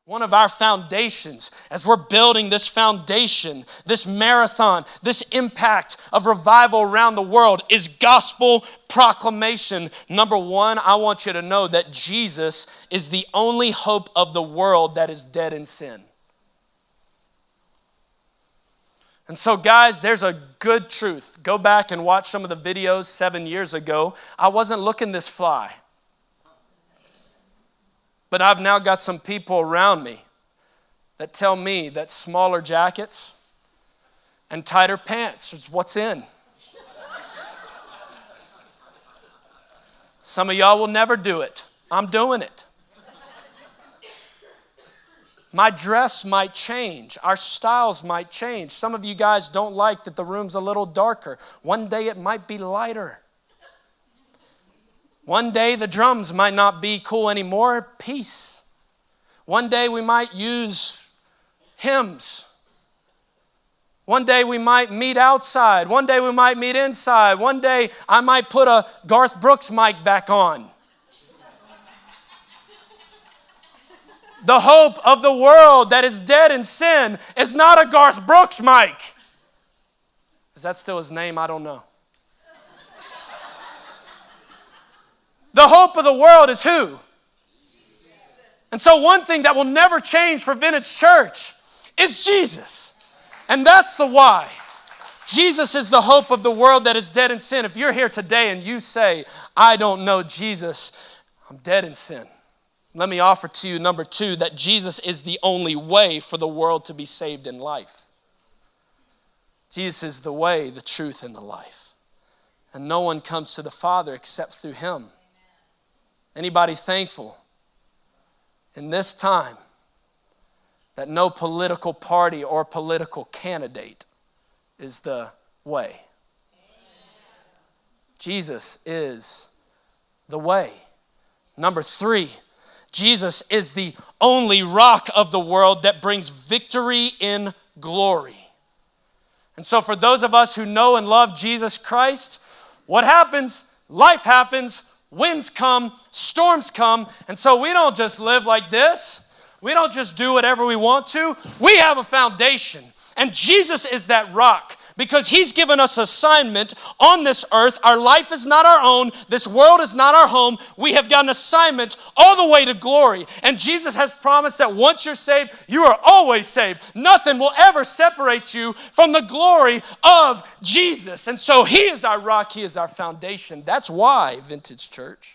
One of our foundations, as we're building this foundation, this marathon, this impact of revival around the world, is gospel proclamation. Number one, I want you to know that Jesus is the only hope of the world that is dead in sin. And so, guys, there's a good truth. Go back and watch some of the videos 7 years ago. I wasn't looking this fly. But I've now got some people around me that tell me that smaller jackets and tighter pants is what's in. Some of y'all will never do it. I'm doing it. My dress might change. Our styles might change. Some of you guys don't like that the room's a little darker. One day it might be lighter. One day the drums might not be cool anymore. Peace. One day we might use hymns. One day we might meet outside. One day we might meet inside. One day I might put a Garth Brooks mic back on. The hope of the world that is dead in sin is not a Garth Brooks mic. Is that still his name? I don't know. The hope of the world is who? And so one thing that will never change for Vintage Church is Jesus. And that's the why. Jesus is the hope of the world that is dead in sin. If you're here today and you say, I don't know Jesus, I'm dead in sin. Let me offer to you, number two, that Jesus is the only way for the world to be saved in life. Jesus is the way, the truth, and the life. And no one comes to the Father except through him. Anybody thankful in this time that no political party or political candidate is the way? Jesus is the way. Number three, Jesus is the only rock of the world that brings victory in glory. And so for those of us who know and love Jesus Christ, what happens? Life happens. Winds come, storms come, and so we don't just live like this. We don't just do whatever we want to. We have a foundation, and Jesus is that rock because he's given us assignment on this earth. Our life is not our own. This world is not our home. We have got an assignment all the way to glory, and Jesus has promised that once you're saved, you are always saved. Nothing will ever separate you from the glory of Jesus. And so he is our rock. He is our foundation. That's why, Vintage Church,